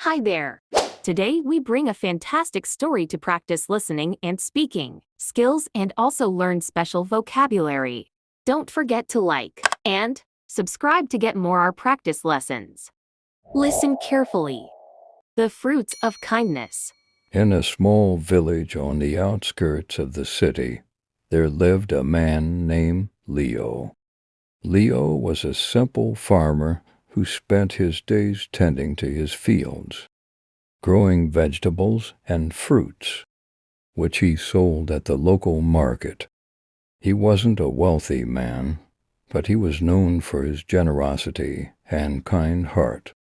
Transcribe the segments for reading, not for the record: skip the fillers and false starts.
Hi there. Today we bring a fantastic story to practice listening and speaking skills and also learn special vocabulary. Don't forget to like and subscribe to get more our practice lessons. Listen carefully. The fruits of kindness. In a small village on the outskirts of the city, there lived a man named Leo. Leo was a simple farmer who spent his days tending to his fields, growing vegetables and fruits, which he sold at the local market. He wasn't a wealthy man, but he was known for his generosity and kind heart.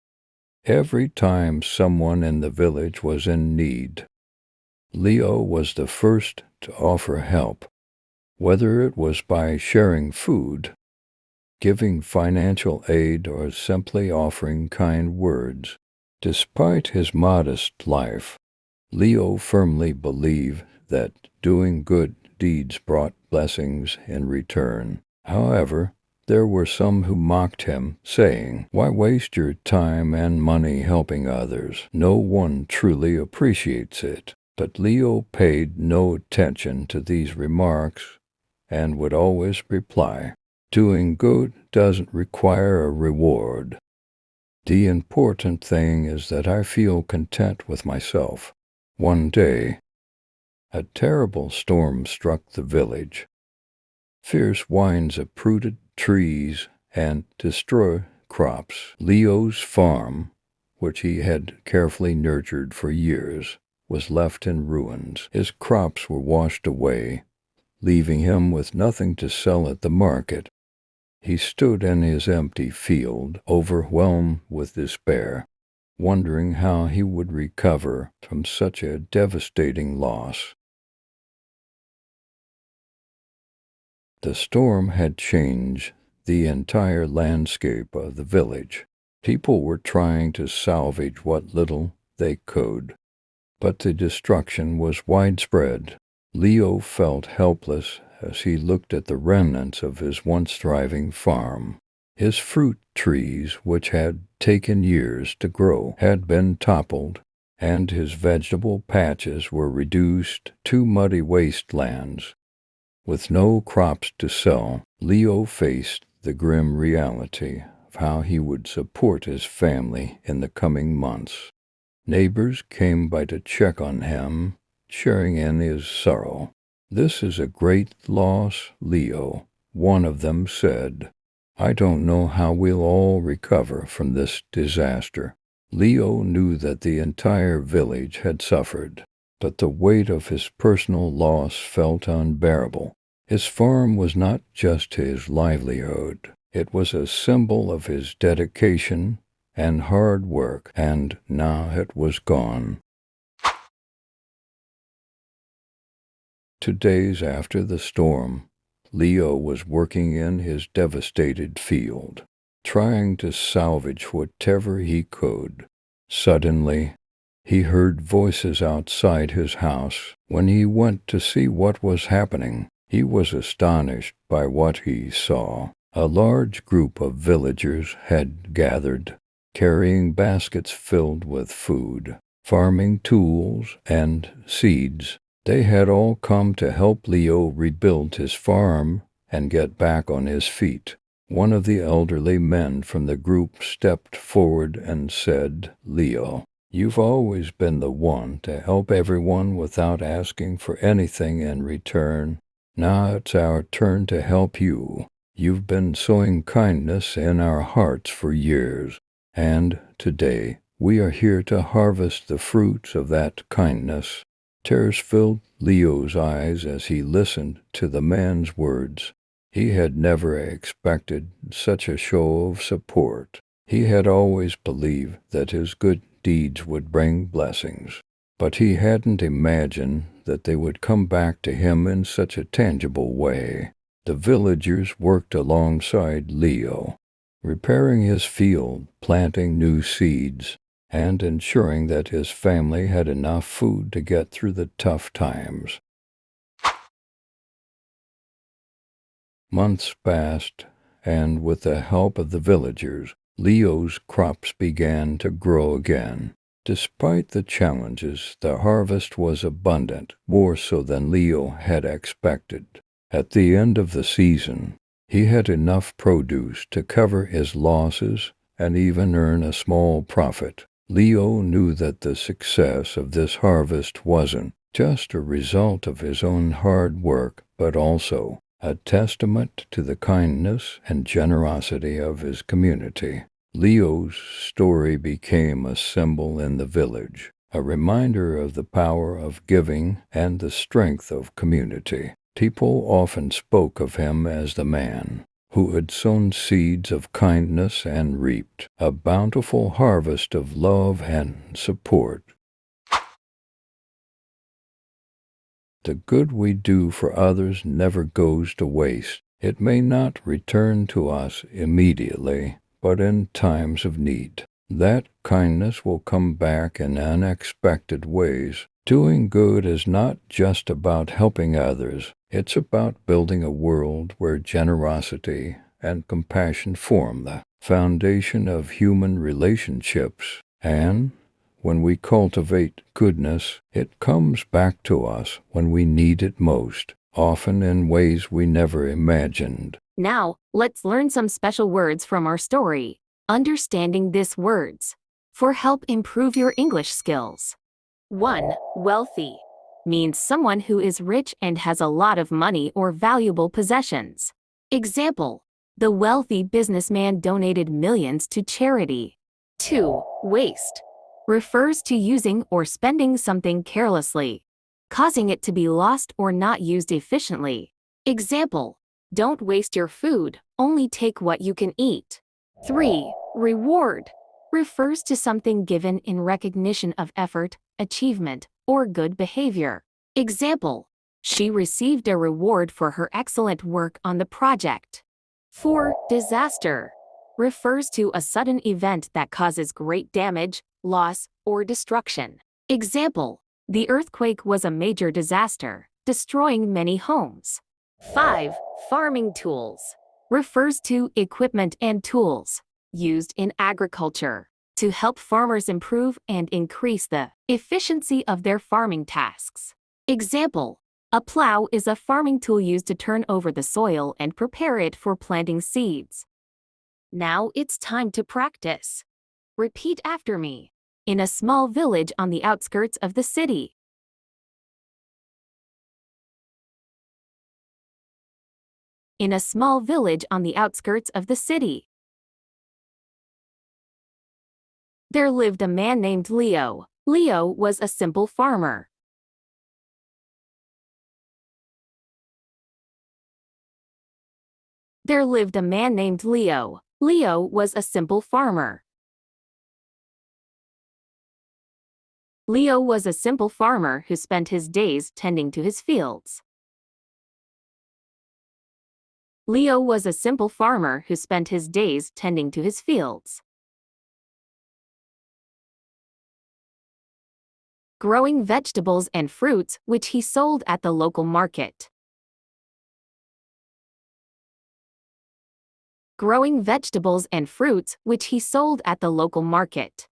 Every time someone in the village was in need, Leo was the first to offer help, whether it was by sharing food, giving financial aid, or simply offering kind words. Despite his modest life, Leo firmly believed that doing good deeds brought blessings in return. However, there were some who mocked him, saying, "Why waste your time and money helping others? No one truly appreciates it." But Leo paid no attention to these remarks and would always reply, "Doing good doesn't require a reward. The important thing is that I feel content with myself." One day, a terrible storm struck the village. Fierce winds uprooted trees and destroyed crops. Leo's farm, which he had carefully nurtured for years, was left in ruins. His crops were washed away, leaving him with nothing to sell at the market. He stood in his empty field, overwhelmed with despair, wondering how he would recover from such a devastating loss. The storm had changed the entire landscape of the village. People were trying to salvage what little they could, but the destruction was widespread. Leo felt helpless as he looked at the remnants of his once thriving farm. His fruit trees, which had taken years to grow, had been toppled, and his vegetable patches were reduced to muddy wastelands. With no crops to sell, Leo faced the grim reality of how he would support his family in the coming months. Neighbors came by to check on him, sharing in his sorrow. "This is a great loss, Leo," one of them said. "I don't know how we'll all recover from this disaster." Leo knew that the entire village had suffered, but the weight of his personal loss felt unbearable. His farm was not just his livelihood. It was a symbol of his dedication and hard work, and now it was gone. 2 days after the storm, Leo was working in his devastated field, trying to salvage whatever he could. Suddenly, he heard voices outside his house. When he went to see what was happening, he was astonished by what he saw. A large group of villagers had gathered, carrying baskets filled with food, farming tools, and seeds. They had all come to help Leo rebuild his farm and get back on his feet. One of the elderly men from the group stepped forward and said, "Leo, you've always been the one to help everyone without asking for anything in return. Now it's our turn to help you. You've been sowing kindness in our hearts for years, and today we are here to harvest the fruits of that kindness." Tears filled Leo's eyes as he listened to the man's words. He had never expected such a show of support. He had always believed that his good deeds would bring blessings, but he hadn't imagined that they would come back to him in such a tangible way. The villagers worked alongside Leo, repairing his field, planting new seeds, and ensuring that his family had enough food to get through the tough times. Months passed, and with the help of the villagers, Leo's crops began to grow again. Despite the challenges, the harvest was abundant, more so than Leo had expected. At the end of the season, he had enough produce to cover his losses and even earn a small profit. Leo knew that the success of this harvest wasn't just a result of his own hard work, but also a testament to the kindness and generosity of his community. Leo's story became a symbol in the village, a reminder of the power of giving and the strength of community. People often spoke of him as the man who had sown seeds of kindness and reaped a bountiful harvest of love and support. The good we do for others never goes to waste. It may not return to us immediately, but in times of need. That kindness will come back in unexpected ways. Doing good is not just about helping others. It's about building a world where generosity and compassion form the foundation of human relationships. And when we cultivate goodness, it comes back to us when we need it most, often in ways we never imagined. Now, let's learn some special words from our story. Understanding these words for help improve your English skills. 1. Wealthy means someone who is rich and has a lot of money or valuable possessions. Example: the wealthy businessman donated millions to charity. 2. Waste refers to using or spending something carelessly, causing it to be lost or not used efficiently. Example: don't waste your food, only take what you can eat. 3. Reward refers to something given in recognition of effort, achievement, or good behavior. Example: she received a reward for her excellent work on the project. 4. Disaster refers to a sudden event that causes great damage, loss, or destruction. Example: the earthquake was a major disaster, destroying many homes. 5. Farming tools refers to equipment and tools used in agriculture to help farmers improve and increase the efficiency of their farming tasks. Example: a plow is a farming tool used to turn over the soil and prepare it for planting seeds. Now it's time to practice. Repeat after me. In a small village on the outskirts of the city. In a small village on the outskirts of the city, there lived a man named Leo. Leo was a simple farmer. There lived a man named Leo. Leo was a simple farmer. Leo was a simple farmer who spent his days tending to his fields. Leo was a simple farmer who spent his days tending to his fields. Growing vegetables and fruits which he sold at the local market. Growing vegetables and fruits which he sold at the local market.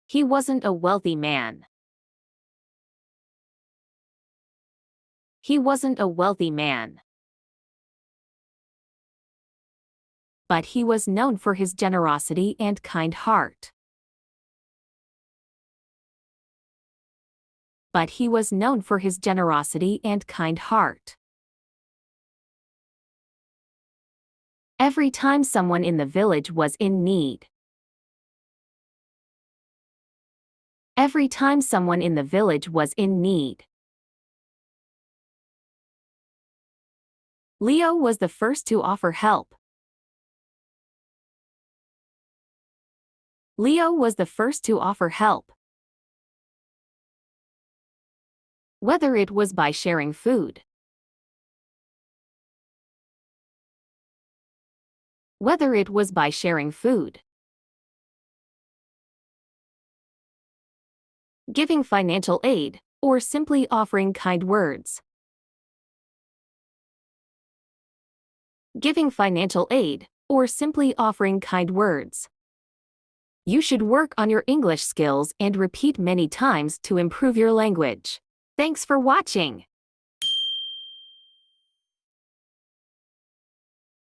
He wasn't a wealthy man. He wasn't a wealthy man. But he was known for his generosity and kind heart. But he was known for his generosity and kind heart. Every time someone in the village was in need. Every time someone in the village was in need. Leo was the first to offer help. Leo was the first to offer help. Whether it was by sharing food. Whether it was by sharing food. Giving financial aid, or simply offering kind words. Giving financial aid, or simply offering kind words. You should work on your English skills and repeat many times to improve your language. Thanks for watching.